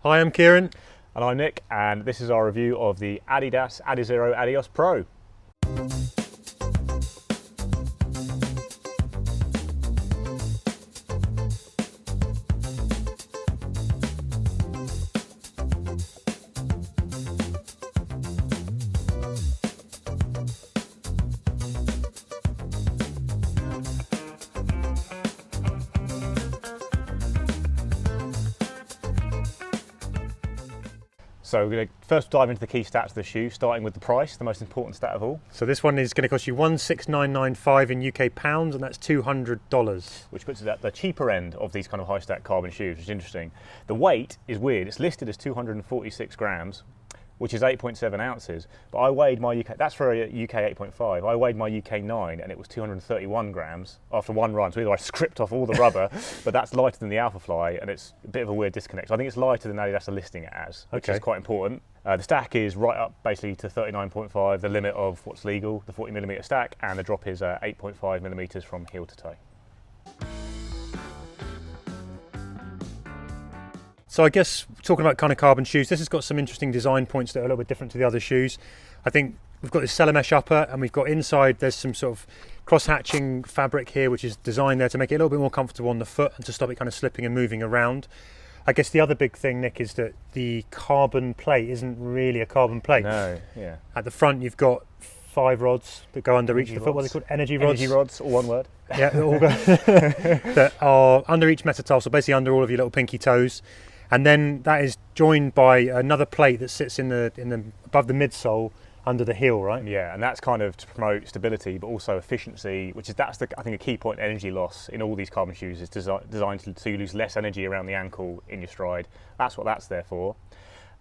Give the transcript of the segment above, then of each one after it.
Hi, I'm Kieran. And I'm Nick, and this is our review of the Adidas Adizero Adios Pro. So we're going to first dive into the key stats of the shoe, starting with the price, the most important stat of all. So this one is going to cost you $16995 in UK pounds, and that's $200. Which puts it at the cheaper end of these kind of high stack carbon shoes, which is interesting. The weight is weird. It's listed as 246 grams, which is 8.7 ounces. But I weighed my UK, that's for a UK 8.5. I weighed my UK 9 and it was 231 grams after one run. So either I scripted off all the rubber, but that's lighter than the Vaporfly, and it's a bit of a weird disconnect. So I think it's lighter than Adidas are listing it as, which is quite important. The stack is right up basically to 39.5, the limit of what's legal, the 40mm stack, and the drop is 8.5mm from heel to toe. So I guess talking about kind of carbon shoes, this has got some interesting design points that are a little bit different to the other shoes. I think we've got this Cellar mesh upper, and we've got inside there's some sort of cross-hatching fabric here, which is designed there to make it a little bit more comfortable on the foot and to stop it kind of slipping and moving around. I guess the other big thing, Nick, is that the carbon plate isn't really a carbon plate. No, yeah. At the front you've got 5 rods that go under each of the foot. What are they called? Energy rods? Energy rods, all one word. Yeah, all go that are under each metatarsal, basically under all of your little pinky toes. And then that is joined by another plate that sits in the above the midsole under the heel, right? Yeah, and that's kind of to promote stability, but also efficiency, which is I think a key point. Energy loss in all these carbon shoes is designed to lose less energy around the ankle in your stride. That's what that's there for.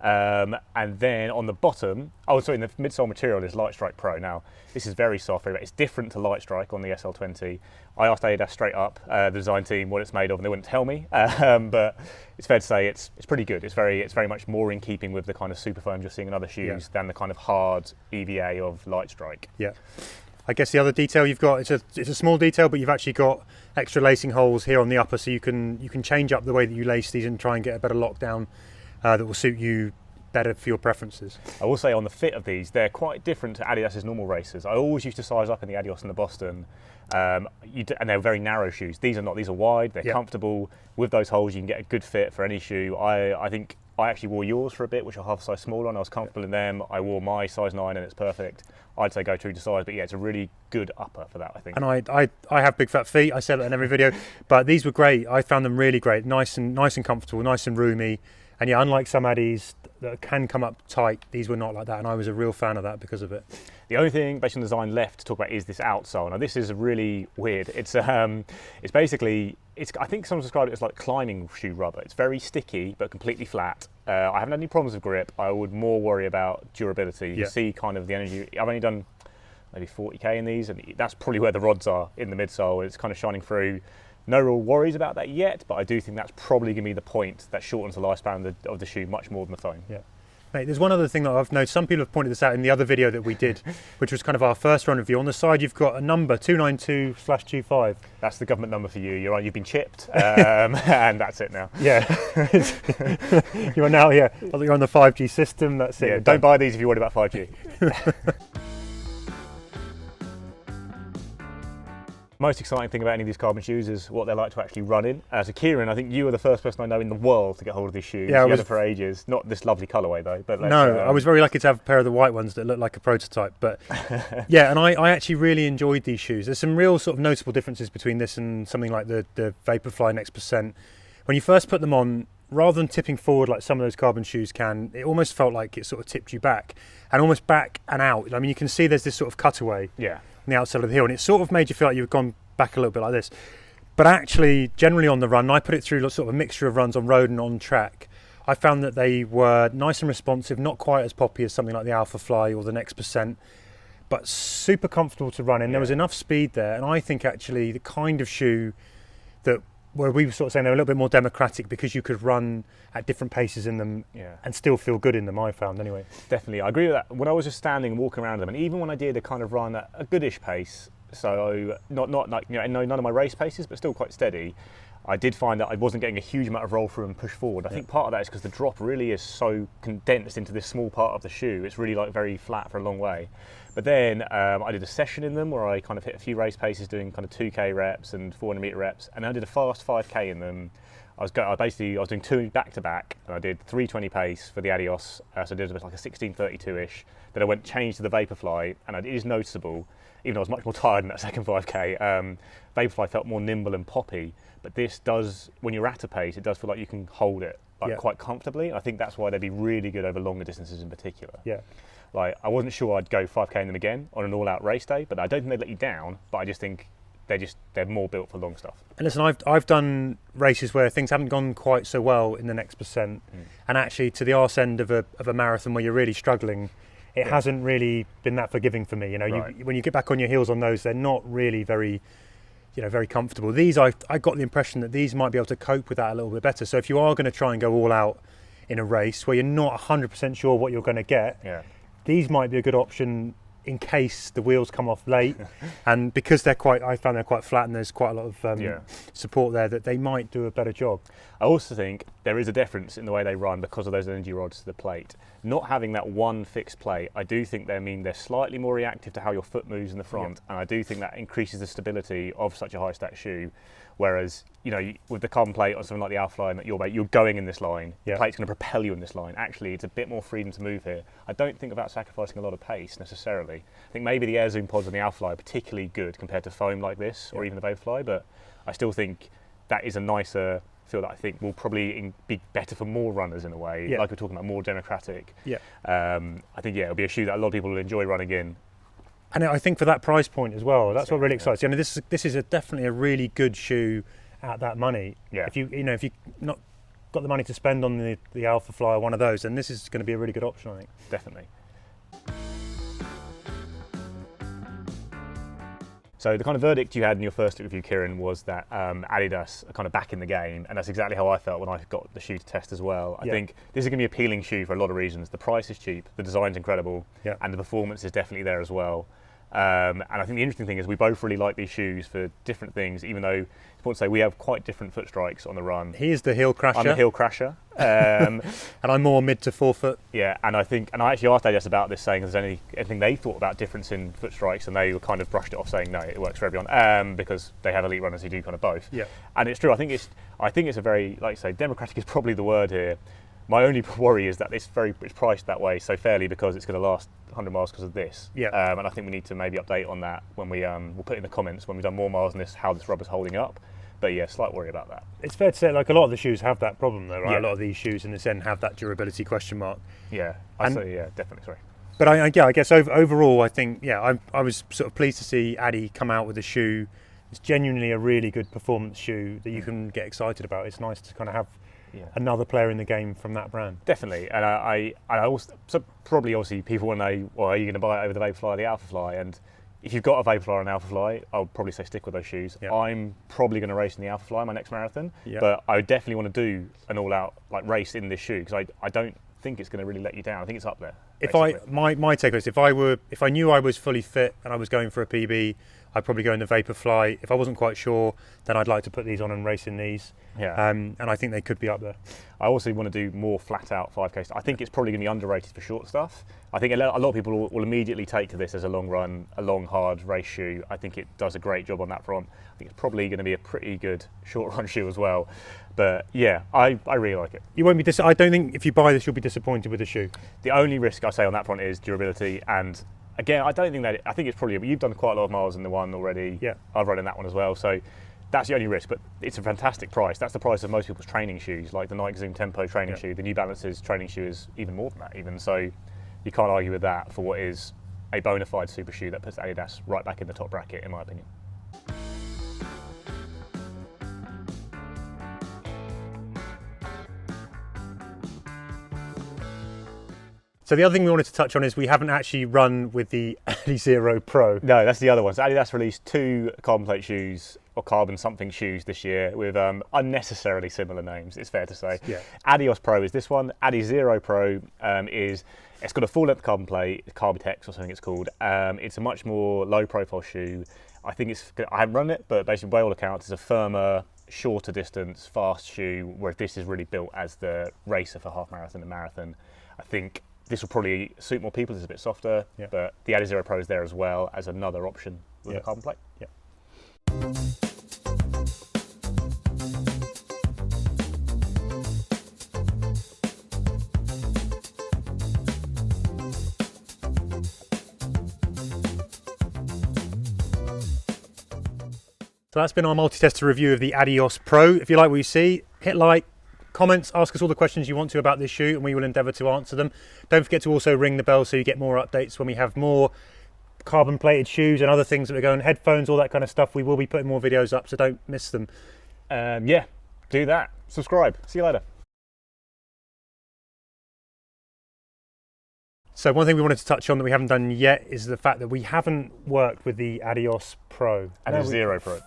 And then on the bottom, in the midsole material is Light Strike Pro. Now, this is very soft, it's different to Light Strike on the SL20. I asked Adidas straight up, the design team, what it's made of, and they wouldn't tell me. But it's fair to say it's pretty good. It's very much more in keeping with the kind of super foams you're seeing in other shoes than the kind of hard EVA of Light Strike. Yeah. I guess the other detail you've got, it's a small detail, but you've actually got extra lacing holes here on the upper, so you can change up the way that you lace these and try and get a better lockdown that will suit you better for your preferences. I will say on the fit of these, they're quite different to Adidas's normal racers. I always used to size up in the Adios and the Boston, and they're very narrow shoes. These are not, these are wide, they're comfortable. With those holes, you can get a good fit for any shoe. I think I actually wore yours for a bit, which are half a size smaller, and I was comfortable in them. I wore my size 9 and it's perfect. I'd say go true to size, but yeah, it's a really good upper for that, I think. And I have big fat feet, I said it in every video, but these were great. I found them really great, nice and comfortable, nice and roomy. And yeah, unlike some Addies that can come up tight, these were not like that, and I was a real fan of that because of it. The only thing based on the design left to talk about is this outsole. Now this is really weird. It's basically, I think someone described it as like climbing shoe rubber. It's very sticky but completely flat. I haven't had any problems with grip. I would more worry about durability. You see kind of the energy. I've only done maybe 40k in these, and that's probably where the rods are in the midsole. It's kind of shining through. No real worries about that yet, but I do think that's probably going to be the point that shortens the lifespan of the shoe much more than the foam. Yeah. Mate, there's one other thing that I've noticed. Some people have pointed this out in the other video that we did, which was kind of our first run review. On the side, you've got a number, 292/25. That's the government number for you. You've been chipped, and that's it now. Yeah. You are now, I think you're on the 5G system, that's it. Yeah, don't buy these if you're worried about 5G. Most exciting thing about any of these carbon shoes is what they're like to actually run in. So Kieran, I think you were the first person I know in the world to get hold of these shoes. Yeah, you had them for ages. Not this lovely colourway though. But no, I was very lucky to have a pair of the white ones that look like a prototype. But yeah, and I actually really enjoyed these shoes. There's some real sort of noticeable differences between this and something like the Vaporfly Next%. When you first put them on, rather than tipping forward like some of those carbon shoes can, it almost felt like it sort of tipped you back, and almost back and out. I mean, you can see there's this sort of cutaway on the outside of the heel, and it sort of made you feel like you've gone back a little bit like this. But actually, generally on the run, I put it through sort of a mixture of runs on road and on track. I found that they were nice and responsive, not quite as poppy as something like the Vaporfly or the Next%, but super comfortable to run in. There was enough speed there, and I think actually the kind of shoe that where we were sort of saying they were a little bit more democratic because you could run at different paces in them and still feel good in them, I found anyway. Definitely, I agree with that. When I was just standing and walking around them, and even when I did a kind of run at a goodish pace, so not like, none of my race paces, but still quite steady, I did find that I wasn't getting a huge amount of roll through and push forward. I think part of that is because the drop really is so condensed into this small part of the shoe. It's really like very flat for a long way. But then I did a session in them where I kind of hit a few race paces doing kind of 2K reps and 400 meter reps, and then I did a fast 5K in them. I was doing 2 back to back, and I did 320 pace for the Adios, so I did like a 16:32-ish. Then I changed to the Vaporfly, and it is noticeable, even though I was much more tired in that second 5K. Vaporfly felt more nimble and poppy, but this does, when you're at a pace, it does feel like you can hold it quite comfortably. I think that's why they'd be really good over longer distances in particular. Yeah. Like, I wasn't sure I'd go 5K in them again on an all-out race day, but I don't think they'd let you down. But I just think they're more built for long stuff. And listen, I've done races where things haven't gone quite so well in the next percent, and actually to the arse end of a marathon where you're really struggling, it hasn't really been that forgiving for me. You know, when you get back on your heels on those, they're not really very comfortable. These, I got the impression that these might be able to cope with that a little bit better. So if you are going to try and go all out in a race where you're not 100% sure what you're going to get, these might be a good option in case the wheels come off late. And because I found they're quite flat and there's quite a lot of support there, that they might do a better job. I also think there is a difference in the way they run because of those EnergyRods to the plate. Not having that one fixed plate, I do think they're slightly more reactive to how your foot moves in the front, and I do think that increases the stability of such a high stack shoe. Whereas, with the carbon plate on something like the Alphaline, you're going in this line, the plate's going to propel you in this line. Actually, it's a bit more freedom to move here. I don't think about sacrificing a lot of pace necessarily. I think maybe the air zoom pods on the Alphaline are particularly good compared to foam like this, or even the Vaporfly, but I still think that is a nicer feel that I think will probably be better for more runners in a way, like we're talking about, more democratic. I think, it'll be a shoe that a lot of people will enjoy running in. And I think for that price point as well, that's what really excites you. This is definitely a really good shoe at that money. If you've not got the money to spend on the Alphafly or one of those, then this is going to be a really good option, I think. Definitely. So the kind of verdict you had in your first review, Kieran, was that Adidas are kind of back in the game, and that's exactly how I felt when I got the shoe to test as well. I think this is going to be an appealing shoe for a lot of reasons. The price is cheap, the design's incredible, and the performance is definitely there as well. And I think the interesting thing is we both really like these shoes for different things, even though it's important to say we have quite different foot strikes on the run. He is the heel crasher. I'm the heel crasher. And I'm more mid to forefoot. Yeah, and I actually asked Adidas about this, saying if there's anything they thought about difference in foot strikes, and they were kind of brushed it off, saying no, it works for everyone, because they have elite runners who do kind of both. Yeah. And it's true. I think it's a very, like you say, democratic is probably the word here. My only worry is that it's priced that way so fairly because it's going to last 100 miles because of this. And I think we need to maybe update on that when we'll put in the comments when we've done more miles on this, how this rubber's holding up. But yeah, slight worry about that. It's fair to say, like, a lot of the shoes have that problem though, right? A lot of these shoes in this end have that durability question mark. Definitely, sorry. But I guess overall, I think, I was sort of pleased to see Adi come out with a shoe. It's genuinely a really good performance shoe that you can get excited about. It's nice to kind of have another player in the game from that brand. Definitely, and I also, so probably obviously people want to know, well, are you going to buy it over the Vaporfly or the Alphafly? And if you've got a Vaporfly or an Alphafly, I'll probably say stick with those shoes. I'm probably going to race in the Alphafly my next marathon, but I definitely want to do an all-out race in this shoe because I don't think it's going to really let you down. I think it's up there. My take is if I knew I was fully fit and I was going for a PB, I'd probably go in the Vaporfly. If I wasn't quite sure, then I'd like to put these on and race in these. And I think they could be up there. I also want to do more flat out 5K stuff. I think it's probably going to be underrated for short stuff. I think a lot of people will immediately take to this as a long run, a long hard race shoe. I think it does a great job on that front. I think it's probably going to be a pretty good short run shoe as well. But yeah, I really like it. You won't be I don't think if you buy this you'll be disappointed with the shoe. The only risk I say on that front is durability, and again, I don't think that. I think it's probably, you've done quite a lot of miles in the one already. I've run in that one as well, so that's the only risk. But it's a fantastic price. That's the price of most people's training shoes, like the Nike Zoom Tempo training shoe. The New Balance's training shoe is even more than that, even. So you can't argue with that for what is a bona fide super shoe that puts Adidas right back in the top bracket, in my opinion. So the other thing we wanted to touch on is we haven't actually run with the Adizero Pro. No, that's the other one. So Adidas released 2 carbon plate shoes, or carbon something shoes this year with unnecessarily similar names, it's fair to say. Adios Pro is this one. Adizero Pro it's got a full length carbon plate, Carbitex or something it's called. It's a much more low profile shoe. I haven't run it, but basically by all accounts it's a firmer shorter distance, fast shoe, where this is really built as the racer for half marathon and marathon. I think this will probably suit more people. It's a bit softer, but the Adizero Pro is there as well as another option with a carbon plate. Yeah. So that's been our multi-tester review of the Adios Pro. If you like what you see, hit like, comments, ask us all the questions you want to about this shoe, and we will endeavour to answer them. Don't forget to also ring the bell so you get more updates when we have more carbon plated shoes and other things that are going, headphones, all that kind of stuff. We will be putting more videos up, so don't miss them. Yeah, do that. Subscribe. See you later. So one thing we wanted to touch on that we haven't done yet is the fact that we haven't worked with the Adios Pro. Adizero Pro.